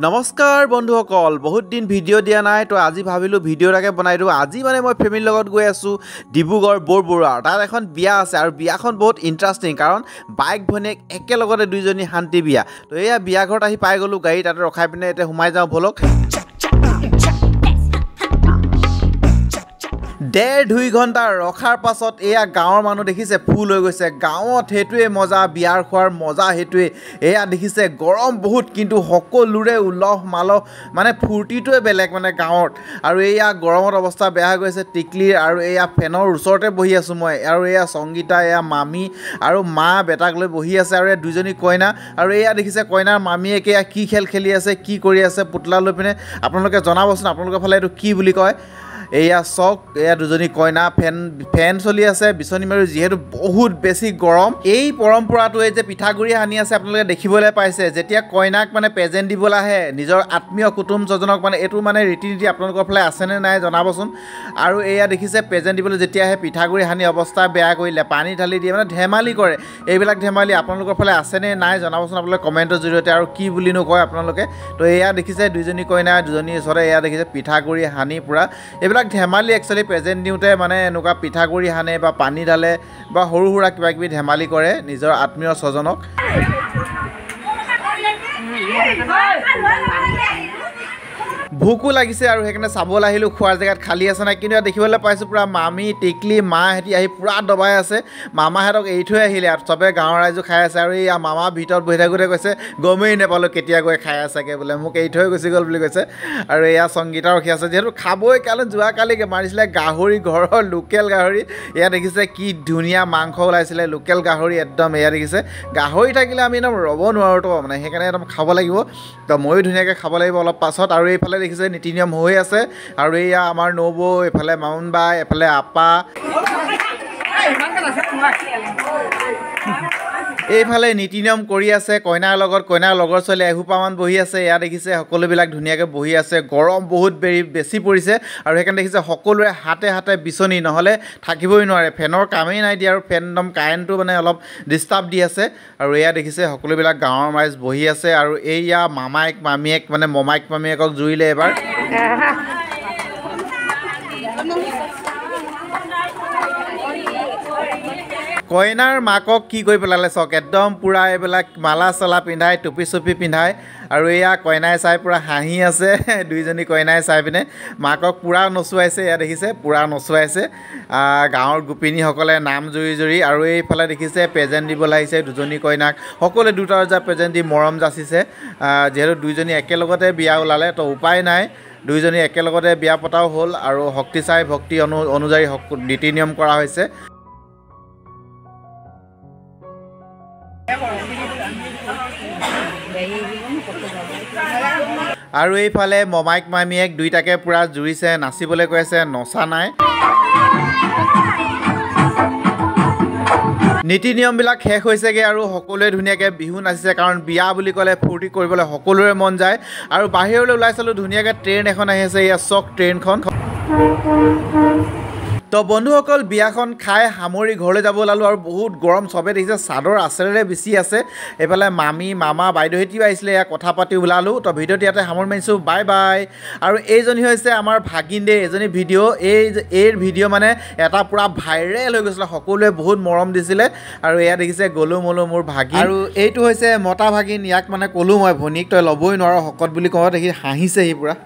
नमस्कार बंधुসকল बहुत दिन भिडिओ दिया ना तो आज भाविलो भिडिओ एटाके बनाई दिওঁ आज माने मैं फैमिली लगत गई आसो डिब्रुगढ़ बोरबरुआ तार एखन बिया आछे और बियाखन बहुत इंटरेस्टिंग कारण बाइक भनेक एके लगते दुइजनी शांति बिया तो एया बिया घरत आहि पाइ गलो गाड़ी ताते रखाई पिने एते हुमाई जाओ भलक डेढ़ दुई घंटा रखार पाছত एया गाँवर मानुह देखिसे फुल हो गई गाँवत हेतुए मजा बियार खोৱাৰ मजा हेतुए एया देखिसे गरम बहुत किन्तु सकलोरे उल्लह मालह माने फूर्तिटोए बेलेग माने गाँवत और एया गरमत अवस्था बेया हो गई टिकलिर और एया फेनर ओचरते बहि आसो मैं और एया संगीता एया मामी और मा बेटाक লৈ बहि आछे और दुइजनी कइना और एया देखिसे कइनार मामीएके एया की खेल खेली आछे की करि आछे पुतला লৈ पिने आपनालोके जनाबचोन आपनालोকৰ फाले एतु की बुली कय एया चक एया दुजनी कइना फैन चलि आछे बिचनी मारि जेहेतु बहुत बेसी गरम एई परम्पराटोए जे पिठागुरि हानि आछे आपनालोके देखिबले पाइसे जेतिया कइनाक माने प्रेजेन्ट दिबले आहे निजर आत्मीय कुटुम सजनक माने एतु माने रीति नीति आपनालोকৰ फाले आछेने नाइ जनाबचोन और एया देखिसे प्रेजेन्ट दिबले जेतिया आहे पिठागुरि हानि अवस्था बेया करिले पानी ढाली दिए माने धेमाली करे एइबिलाक धेमाली आपनालोকৰ फाले आछेने नाइ जनाबचोन आपनालोके कमेन्टर जरियते और की बुलिनो कय आपनालोके तो एया देखिसे दुइजनी कइना दुजनी ओचरे एया देखिसे पिठागुरि हानि पुरा धेमाली एक्चुअली प्रेजेन्ट दिउते माने एनुका पिठागुरि हाने बा पानी ढाले बा सৰু सुरा किबा किबि धेमाली करे निजर आत्मीय सजनक भूको लागिसे और हेकने चाबल आहिलो खोৱাৰ जगात खाली আছে না কিন্তু দেখিবলৈ পাইছো পুৰা মামি টিকলি মা হেতি আহি পুৰা দবাই আছে মামা হেতক এই থৈ আহিলে আৰু সবে গাঁৱৰ ৰাইজো খাই আছে আৰু এই মামা ভিতৰত বহি থাকোতে কৈছে গমেই নেপালো কেতিয়া গৈ খাই আছেকে বোলে মোক এই থৈ গুচি গল বুলি কৈছে আৰু এয়া সংগীতা ৰখি আছে যেহেতু খাবই কাৰণ যোৱা কালিকে মাৰিছিলে গাহৰি ঘৰৰ লোকেল গাহৰি এয়া দেখিছে কি ধুনীয়া মাংস ওলাইছিলে লোকেল গাহৰি একদম এয়া দেখিছে গাহৰি থাকিলে আমি একদম ৰব নোৱাৰো তো মানে সেইকাৰণে একদম খাব লাগিব তো ময়ো ধুনীয়াকৈ খাব লাগিব অলপ পাছত আৰু এইফালে দেখিছে নীতি নিয়ম হৈ আছে আৰু এয়া আমাৰ নবৌ এফালে মাউন বাই এফালে আপা এইফালে নীতি নিয়ম কৰি আছে কইনাৰ লগৰ ছোৱালী এহুপামান বহি আছে এয়া দেখিছে সকলোবিলাক ধুনীয়াকৈ বহি আছে গৰম বহুত বেছি পৰিছে আৰু সেইকাৰণে দেখিছে সকলোৰে হাতে হাতে বিচনী নহ'লে থাকিবই নোৱাৰে ফেনৰ কামেই নাই দিয়া আৰু ফেন একদম কাৰেণ্টটো মানে অলপ ডিষ্টাৰ্ব দি আছে আৰু এয়া দেখিছে সকলোবিলাক গাঁৱৰ ৰাইজ বহি আছে আৰু এইয়া মামাইক মামীয়েক মানে মমাইক মামীয়েকক জুৰিলে এবাৰ কইনাৰ মাকক কি কৰি পেলালে চক একদম পুৰা এইবিলাক মালা চালা পিন্ধাই টুপি চুপি পিন্ধাই আৰু এয়া কইনাই চাই পুৰা হাঁহি আছে দুইজনী কইনাই চাই পিনে মাকক পুৰা নচুৱাইছে এয়া দেখিছে পুৰা নচুৱাইছে গাঁৱৰ গোপিনীসকলে নাম জুৰি আৰু এইফালে দেখিছে প্ৰেজেণ্ট দিবলৈ আহিছে দুজনী কইনাক সকলোৱে দুটা দুটা প্ৰেজেণ্ট দি মৰম যাচিছে যিহেতু দুইজনী একেলগতে বিয়া ওলালে তো উপায় নাই দুইজনী একেলগতে বিয়া পতাও হ'ল আৰু শক্তি চাই ভক্তি অনুযায়ী নীতি নিয়ম কৰা হৈছে আৰু এইফালে মমাইক মামীয়েক দুইটাকে পুৰা জুৰিছে নাচিবলৈ কৈ আছে নচা নাই নীতি নিয়মবিলাক শেষ হৈছেগে আৰু সকলোৱে ধুনীয়াকৈ বিহু নাচিছে কাৰণ বিয়া বুলি ক'লে ফূৰ্তি কৰিবলৈ সকলোৰে মন যায় আৰু বাহিৰলৈ ওলাই চালোঁ ধুনীয়াকৈ ট্ৰেইন এখন আহি আছে এয়া চক ট্ৰেইনখন তো বন্ধুসকল বিয়াখন খাই সামৰি ঘৰলৈ যাব ওলালোঁ আৰু বহুত গৰম চবে দেখিছে চাদৰ আছেৰে বেছি আছে এইফালে মামী মামা বাইদেউহেঁতিও আহিছিলে এয়া কথা পাতি ওলালোঁ তো ভিডিঅ'টো ইয়াতে সামৰি মাৰিছোঁ বাই বাই আৰু এইজনী হৈছে আমাৰ ভাগিনদে এজনী ভিডিঅ' এই ভিডিঅ' মানে এটা পুৰা ভাইৰেল হৈ গৈছিলে সকলোৱে বহুত মৰম দিছিলে আৰু এয়া দেখিছে গলো মলো মোৰ ভাগিন আৰু এইটো হৈছে মতা ভাগিন ইয়াক মানে ক'লোঁ মই ভনীক তই ল'বই নোৱাৰ শকত বুলি কওঁ দেখি হাঁহিছে সি পুৰা